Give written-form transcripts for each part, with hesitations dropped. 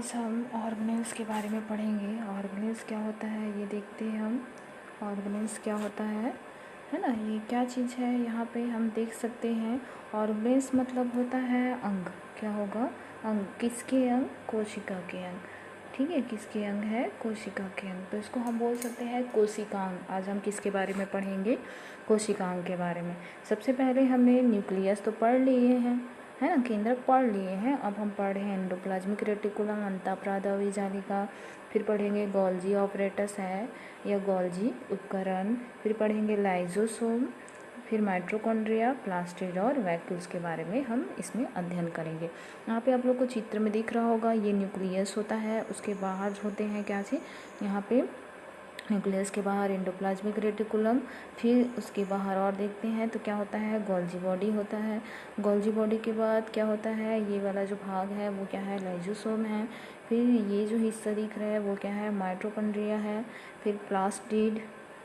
आज हम ऑर्गेनेल्स के बारे में पढ़ेंगे। ऑर्गेनेल्स क्या होता है ये देखते हैं हम। ऑर्गेनेल्स क्या होता है ना, ये क्या चीज़ है यहाँ पे हम देख सकते हैं। ऑर्गेनेल्स मतलब होता है अंग। क्या होगा? अंग। किसके अंग? कोशिका के अंग। ठीक है, किसके अंग है? कोशिका के अंग। तो इसको हम बोल सकते हैं कोशिकांग। आज हम किसके बारे में पढ़ेंगे? कोशिकांग के बारे में। सबसे पहले हमने न्यूक्लियस तो पढ़ लिए हैं, है ना, केंद्रक पढ़ लिए हैं। अब हम पढ़ रहे हैं एंडोप्लाज्मिक रेटिकुलम, अंतःप्रादवी जालिका। फिर पढ़ेंगे गोल्जी ऑपरेटस है या गोल्जी उपकरण। फिर पढ़ेंगे लाइजोसोम। फिर माइटोकॉन्ड्रिया, प्लास्टिड और वैक्यूल्स के बारे में हम इसमें अध्ययन करेंगे। यहाँ पे आप लोग को चित्र में दिख रहा होगा, ये न्यूक्लियस होता है, उसके बाहर होते हैं क्या चीज़, यहाँ पे न्यूक्लियस के बाहर एंडोप्लाज्मिक रेटिकुलम। फिर उसके बाहर और देखते हैं तो क्या होता है, गोल्जी बॉडी होता है। गोल्जी बॉडी के बाद क्या होता है, ये वाला जो भाग है वो क्या है, लाइजोसोम है। फिर ये जो हिस्सा दिख रहा है वो क्या है, माइटोकॉन्ड्रिया है। फिर प्लास्टिड,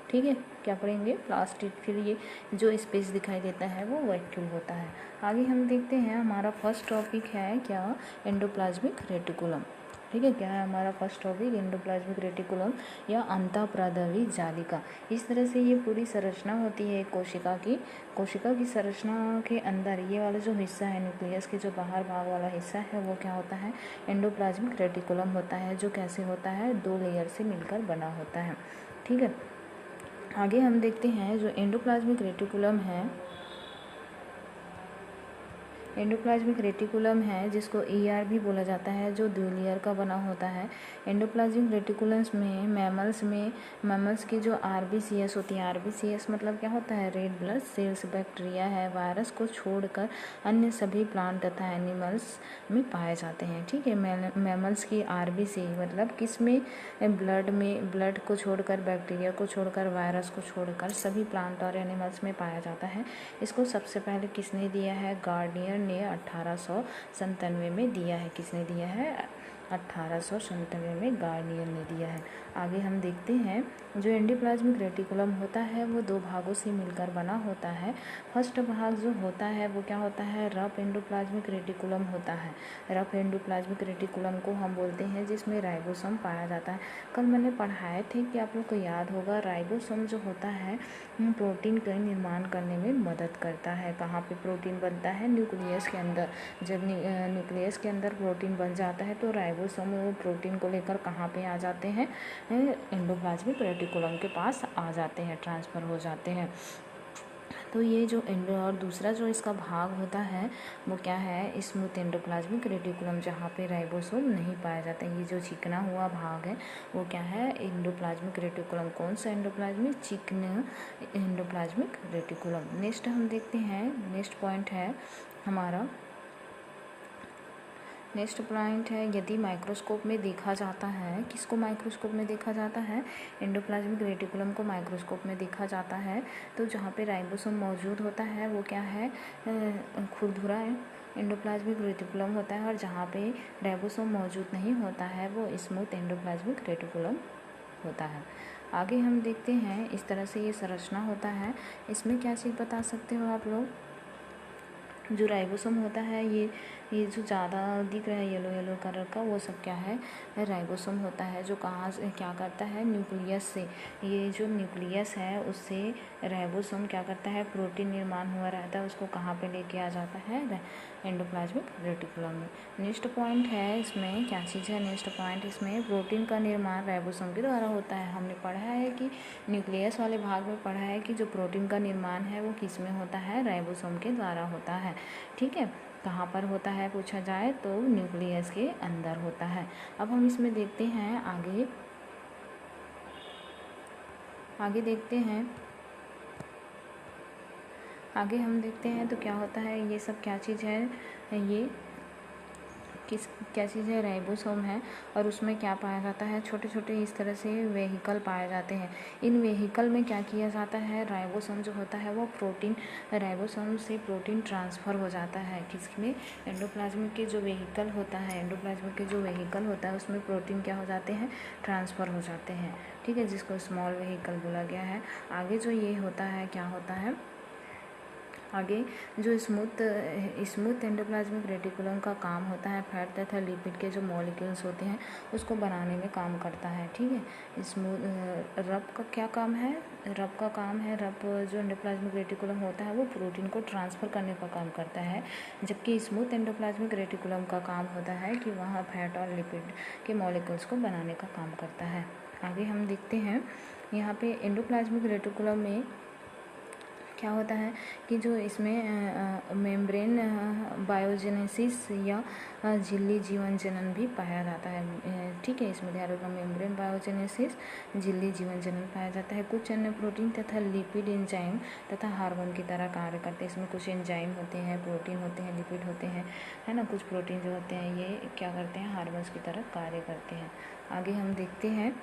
ठीक है, क्या पढ़ेंगे, प्लास्टिड। फिर ये जो स्पेस दिखाई देता है वो वैक्यूल होता है। आगे हम देखते हैं, हमारा फर्स्ट टॉपिक है क्या, एंडोप्लाज्मिक रेटिकुलम। ठीक है, क्या है हमारा फर्स्ट टॉपिक, एंडोप्लाज्मिक रेटिकुलम या अंतःप्रादवी जालिका। इस तरह से ये पूरी संरचना होती है कोशिका की। कोशिका की संरचना के अंदर ये वाला जो हिस्सा है, न्यूक्लियस के जो बाहर भाग वाला हिस्सा है वो क्या होता है, एंडोप्लाज्मिक रेटिकुलम होता है, जो कैसे होता है, 2 लेयर से मिलकर बना होता है। ठीक है, आगे हम देखते हैं जो एंडोप्लाज्मिक रेटिकुलम है, एंडोप्लाज्मिक रेटिकुलम है जिसको ईआर भी बोला जाता है, जो 2 लेयर का बना होता है। एंडोप्लाज्मिक रेटिकुलम्स में मैमल्स की जो आरबीसीएस होती है, आरबीसीएस मतलब क्या होता है, रेड ब्लड सेल्स, बैक्टीरिया है, वायरस को छोड़कर अन्य सभी प्लांट तथा एनिमल्स में पाए जाते हैं। ठीक है, मैमल्स की आरबीसी मतलब किस में, ब्लड को छोड़कर, बैक्टीरिया को छोड़कर, वायरस को छोड़कर सभी प्लांट और एनिमल्स में पाया जाता है। इसको सबसे पहले किसने दिया है, गार्डियर ने 1897 में दिया है। किसने दिया है, 1897 में गार्डियर ने दिया है। आगे हम देखते हैं, जो एंडोप्लाज्मिक रेटिकुलम होता है वो 2 भागों से मिलकर बना होता है। फर्स्ट भाग जो होता है वो क्या होता है, रफ एंडोप्लाज्मिक रेटिकुलम होता है। रफ एंडोप्लाज्मिक रेटिकुलम को हम बोलते हैं जिसमें राइबोसोम पाया जाता है। कल मैंने पढ़ाए थे कि आप लोग को याद होगा, राइबोसोम जो होता है प्रोटीन का निर्माण करने में मदद करता है। कहाँ पे प्रोटीन बनता है, न्यूक्लियस के अंदर। जब न्यूक्लियस के अंदर प्रोटीन बन जाता है तो राइबोसोम वो प्रोटीन को लेकर कहाँ पे आ जाते हैं, एंडोप्लाज्मिक रेटिकुलम के पास आ जाते हैं, ट्रांसफ़र हो जाते हैं। तो ये जो और दूसरा जो इसका भाग होता है वो क्या है, स्मूथ एंडोप्लाज्मिक रेटिकुलम, जहाँ पे राइबोसोम नहीं पाया जाता। ये जो चिकना हुआ भाग है वो क्या है, एंडोप्लाज्मिक रेटिकुलम। कौन सा एंडोप्लाज्मिक, चिकना एंडोप्लाज्मिक रेटिकुलम। नेक्स्ट हम देखते हैं, नेक्स्ट पॉइंट है हमारा, नेक्स्ट पॉइंट है, यदि माइक्रोस्कोप में देखा जाता है, किसको माइक्रोस्कोप में देखा जाता है, एंडोप्लाज्मिक रेटिकुलम को माइक्रोस्कोप में देखा जाता है तो जहाँ पे राइबोसोम मौजूद होता है वो क्या है, खुरदुरा है एंडोप्लाज्मिक रेटिकुलम होता है, और जहाँ पे राइबोसोम मौजूद नहीं होता है वो स्मूथ एंडोप्लाज्मिक रेटिकुलम होता है। आगे हम देखते हैं, इस तरह से ये संरचना होता है। इसमें क्या चीज़ बता सकते हो आप लोग, जो राइबोसोम होता है, ये जो ज़्यादा दिख रहा है येलो येलो कलर का, वो सब क्या है, राइबोसोम होता है, जो कहाँ से क्या करता है, न्यूक्लियस से। ये जो न्यूक्लियस है उससे राइबोसोम क्या करता है, प्रोटीन निर्माण हुआ रहता है, उसको कहाँ पे लेके आ जाता है, एंडोप्लाज्मिक रेटिकुलम में। नेक्स्ट पॉइंट है, इसमें क्या चीज़ है, नेक्स्ट पॉइंट इसमें प्रोटीन का निर्माण राइबोसोम के द्वारा होता है। हमने पढ़ा है कि न्यूक्लियस वाले भाग में पढ़ा है कि जो प्रोटीन का निर्माण है वो किस में होता है, राइबोसोम के द्वारा होता है। ठीक है, कहाँ पर होता है पूछा जाए तो न्यूक्लियस के अंदर होता है। अब हम इसमें देखते हैं, आगे देखते हैं, आगे हम देखते हैं तो क्या होता है, ये सब क्या चीज़ है, ये क्या चीज़ है, राइबोसोम है, और उसमें क्या पाया जाता है, छोटे छोटे इस तरह से वेहिकल पाए जाते हैं। इन वेहिकल में क्या किया जाता है, राइबोसोम जो होता है वो राइबोसोम से प्रोटीन ट्रांसफ़र हो जाता है किसमें, एंडोप्लाज्मिक के जो वेहिकल होता है, एंडोप्लाज्मिक के जो वेहिकल होता है उसमें प्रोटीन क्या हो जाते हैं, ट्रांसफ़र हो जाते हैं। ठीक है, जिसको स्मॉल वेहिकल बोला गया है। आगे जो ये होता है, क्या होता है, आगे जो स्मूथ एंडोप्लाज्मिक रेटिकुलम का काम होता है फैट तथा लिपिड के जो मॉलिक्यूल्स होते हैं उसको बनाने में काम करता है। ठीक है, स्मूथ रब का क्या काम है? रब का काम है, रब जो एंडोप्लाज्मिक रेटिकुलम होता है वो प्रोटीन को ट्रांसफ़र करने का काम करता है, जबकि स्मूथ एंडोप्लाज्मिक रेटिकुलम का काम होता है कि वहाँ फैट और लिपिड के मॉलिक्यूल्स को बनाने का काम करता है। आगे हम देखते हैं यहाँ पे एंडोप्लाज्मिक रेटिकुलम में क्या होता है कि जो इसमें मेम्ब्रेन बायोजेनेसिस या झिल्ली जीवन जनन भी पाया जाता है। ठीक है, इसमें ध्यान रखना, मेम्ब्रेन बायोजेनेसिस, झिल्ली जीवन जनन पाया जाता है। कुछ अन्य प्रोटीन तथा लिपिड एंजाइम तथा हार्मोन की तरह कार्य करते हैं। इसमें कुछ एंजाइम होते हैं, प्रोटीन होते हैं, लिपिड होते हैं, है ना। कुछ प्रोटीन जो होते हैं ये क्या करते हैं, हार्मोन्स की तरह कार्य करते हैं। आगे हम देखते हैं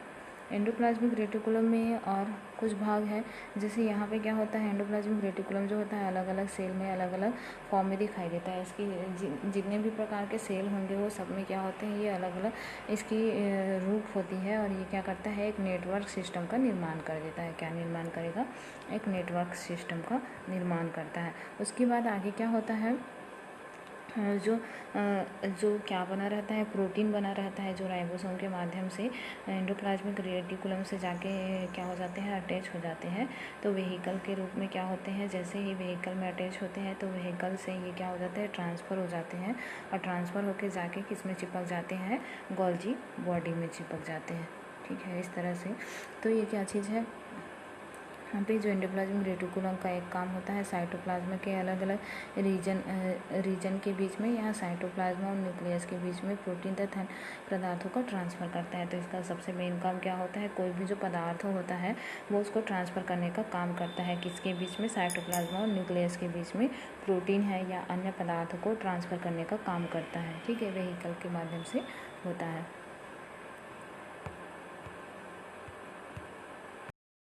एंडोप्लाज्मिक रेटिकुलम में और कुछ भाग है, जैसे यहाँ पे क्या होता है, एंडोप्लाज्मिक रेटिकुलम जो होता है अलग अलग सेल में अलग अलग फॉर्म में दिखाई देता है। इसकी जितने भी प्रकार के सेल होंगे वो सब में क्या होते हैं, ये अलग अलग इसकी रूप होती है और ये क्या करता है, एक नेटवर्क सिस्टम का निर्माण कर देता है। क्या निर्माण करेगा? एक नेटवर्क सिस्टम का निर्माण करता है। उसके बाद आगे क्या होता है, जो क्या बना रहता है, प्रोटीन बना रहता है जो राइबोसोम के माध्यम से एंडोप्लाज्मिक रेटिकुलम से जाके क्या हो जाते हैं, अटैच हो जाते हैं। तो वेहिकल के रूप में क्या होते हैं, जैसे ही वेहिकल में अटैच होते हैं तो वेहिकल से ये क्या हो जाते हैं, ट्रांसफ़र हो जाते हैं और ट्रांसफ़र होके जाके किस में चिपक जाते हैं, गोल्जी बॉडी में चिपक जाते हैं। ठीक है, इस तरह से। तो ये क्या चीज़ है, यहाँ पे जो एंडोप्लाज्मिक रेटिकुलम का एक काम होता है साइटोप्लाज्म के अलग अलग रीजन के बीच में, यहाँ साइटोप्लाज्म और न्यूक्लियस के बीच में प्रोटीन तथा पदार्थों का ट्रांसफ़र करता है। तो इसका सबसे मेन काम क्या होता है, कोई भी जो पदार्थ होता है वो उसको ट्रांसफ़र करने का काम करता है। किसके बीच में? साइटोप्लाज्म और न्यूक्लियस के बीच में प्रोटीन है या अन्य पदार्थों को ट्रांसफ़र करने का काम करता है। ठीक है, वेहिकल के माध्यम से होता है।